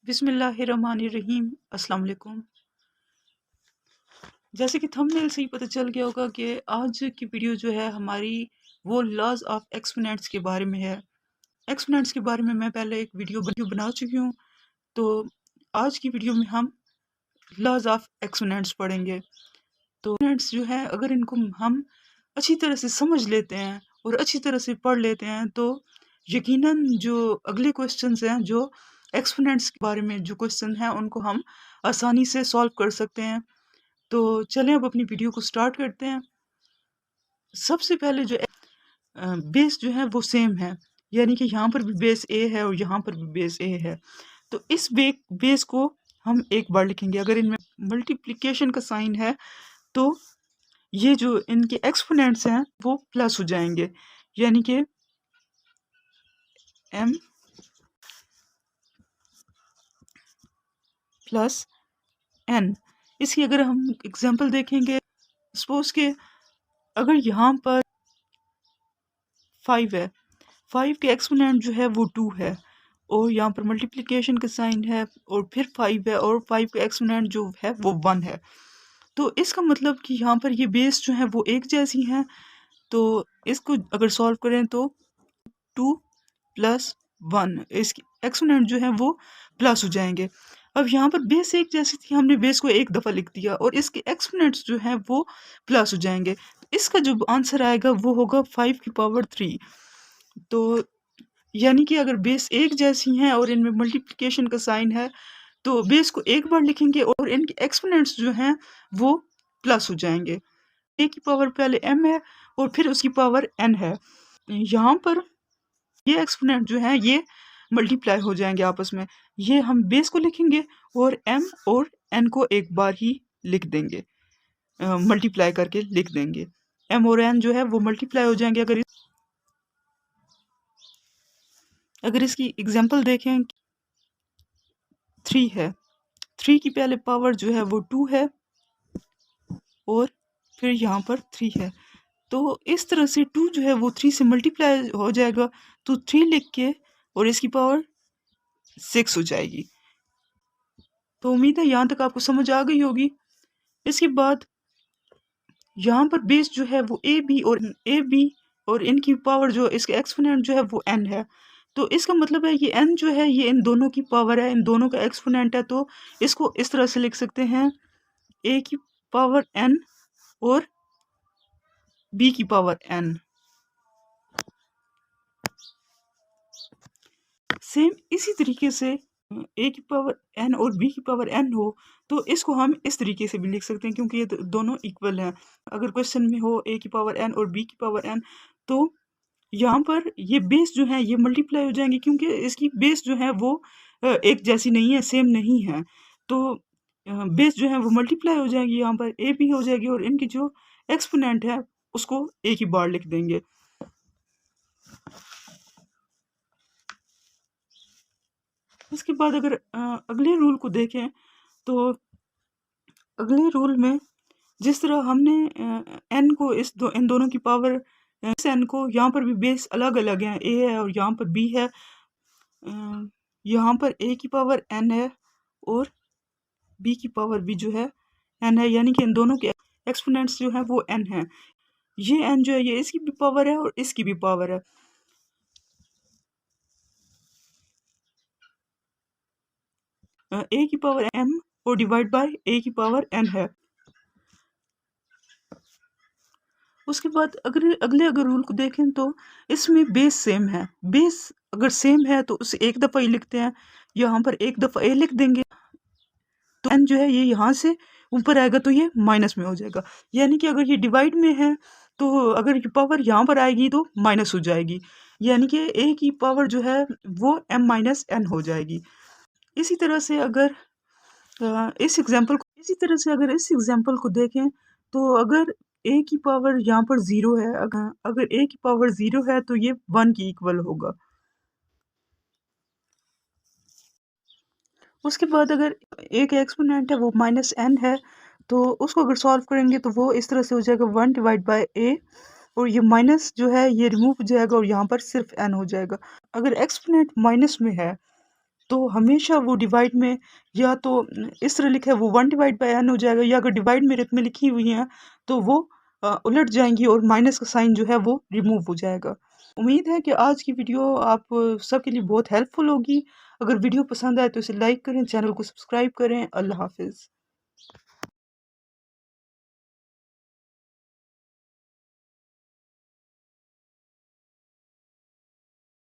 बिस्मिल्लाहिर्रहमानिर्रहीम। अस्सलाम वालेकुम। जैसे कि थंबनेल से ही पता चल गया होगा कि आज की वीडियो जो है हमारी वो लॉज ऑफ एक्सपोनेंट्स के बारे में है। एक्सपोनेंट्स के बारे में मैं पहले एक वीडियो बना चुकी हूँ। तो आज की वीडियो में हम लॉज ऑफ एक्सपोनेंट्स पढ़ेंगे। तो एक्सपोनेंट्स जो है अगर इनको हम अच्छी तरह से समझ लेते हैं और अच्छी तरह से पढ़ लेते हैं तो यकीनन जो अगले क्वेश्चंस हैं जो एक्सपोनेंट्स के बारे में जो क्वेश्चन हैं उनको हम आसानी से सॉल्व कर सकते हैं। तो चलें अब अपनी वीडियो को स्टार्ट करते हैं। सबसे पहले जो बेस जो है वो सेम है, यानी कि यहाँ पर भी बेस ए है और यहाँ पर भी बेस ए है। तो इस बेस को हम एक बार लिखेंगे। अगर इनमें मल्टीप्लिकेशन का साइन है तो ये जो इनके एक्सपोनेंट्स हैं वो प्लस हो जाएंगे, यानी कि m प्लस n। इसकी अगर हम एग्जांपल देखेंगे, सपोज के अगर यहाँ पर 5 है, 5 के एक्सपोनेंट जो है वो 2 है और यहाँ पर मल्टीप्लिकेशन का साइन है और फिर 5 है और 5 का एक्सपोनेंट जो है वो 1 है। तो इसका मतलब कि यहाँ पर ये बेस जो है वो एक जैसी हैं। तो इसको अगर सॉल्व करें तो 2 प्लस 1, इसकी एक्सपोनेंट जो है वो प्लस हो जाएंगे। अब यहाँ पर बेस एक जैसी थी, हमने बेस को एक दफ़ा लिख दिया और इसके एक्सपोनेंट्स जो हैं वो प्लस हो जाएंगे। तो इसका जो आंसर आएगा वो होगा 5 की पावर 3। तो यानी कि अगर बेस एक जैसी हैं और इनमें मल्टीप्लिकेशन का साइन है तो बेस को एक बार लिखेंगे और इनके एक्सपोनेंट्स जो हैं वो प्लस हो जाएंगे। ए की पावर पहले m है और फिर उसकी पावर n है। यहाँ पर ये एक्सपोनेंट जो है ये मल्टीप्लाई हो जाएंगे आपस में। ये हम बेस को लिखेंगे और m और n को एक बार ही लिख देंगे, मल्टीप्लाई करके लिख देंगे। m और n जो है वो मल्टीप्लाई हो जाएंगे। अगर इसकी एग्जांपल देखें, 3 है, 3 की पहले पावर जो है वो 2 है और फिर यहाँ पर 3 है। तो इस तरह से 2 जो है वो 3 से मल्टीप्लाई हो जाएगा, तो 3 लिख के और इसकी पावर 6 हो जाएगी। तो उम्मीद है यहाँ तक आपको समझ आ गई होगी। इसके बाद यहाँ पर बेस जो है वो ए बी और इनकी पावर जो इसके एक्सपोनेंट जो है वो n है। तो इसका मतलब है ये n जो है ये इन दोनों की पावर है, इन दोनों का एक्सपोनेंट है। तो इसको इस तरह से लिख सकते हैं, a की पावर n और b की पावर n। सेम इसी तरीके से a की पावर n और b की पावर n हो तो इसको हम इस तरीके से भी लिख सकते हैं, क्योंकि ये दोनों इक्वल हैं। अगर क्वेश्चन में हो a की पावर n और b की पावर n तो यहाँ पर ये बेस जो है ये मल्टीप्लाई हो जाएंगे, क्योंकि इसकी बेस जो है वो एक जैसी नहीं है, सेम नहीं है। तो बेस जो है वो मल्टीप्लाई हो जाएगी, यहाँ पर ए भी हो जाएगी और इनकी जो एक्सपोनेंट है उसको एक ही बार लिख देंगे। इसके बाद अगर अगले रूल को देखें तो अगले रूल में जिस तरह हमने n को इन दोनों की पावर, इस n को यहाँ पर भी बेस अलग अलग हैं, a है और यहाँ पर b है। यहाँ पर a की पावर n है और b की पावर भी जो है n है, यानी कि इन दोनों के एक्सपोनेंट्स जो है वो n है। ये n जो है ये इसकी भी पावर है और इसकी भी पावर है। a की पावर m और डिवाइड बाय a की पावर n है। उसके बाद अगर रूल को देखें तो इसमें बेस सेम है। बेस अगर सेम है तो उसे एक दफ़ा ही लिखते हैं, यहाँ पर एक दफ़ा a लिख देंगे तो n जो है ये यहाँ से ऊपर आएगा तो ये माइनस में हो जाएगा। यानी कि अगर ये डिवाइड में है तो अगर ये पावर यहाँ पर आएगी तो माइनस हो जाएगी, यानी कि a की पावर जो है वो m माइनस n हो जाएगी। इसी तरह से अगर इस एग्जांपल को देखें तो अगर a की पावर यहाँ पर 0 है, अगर a की पावर 0 है तो ये 1 की इक्वल होगा। उसके बाद अगर a का एक्सपोनेंट है वो माइनस n है तो उसको अगर सॉल्व करेंगे तो वो इस तरह से हो जाएगा 1 डिवाइड बाय a और ये माइनस जो है ये रिमूव हो जाएगा और यहाँ पर सिर्फ n हो जाएगा। अगर एक्सपोनेंट माइनस में है तो हमेशा वो डिवाइड में या तो इस तरह लिखा है वो 1/n हो जाएगा, या अगर डिवाइड में में लिखी हुई हैं तो वो उलट जाएंगी और माइनस का साइन जो है वो रिमूव हो जाएगा। उम्मीद है कि आज की वीडियो आप सबके लिए बहुत हेल्पफुल होगी। अगर वीडियो पसंद आए तो इसे लाइक करें, चैनल को सब्सक्राइब करें। अल्लाह हाफिज़।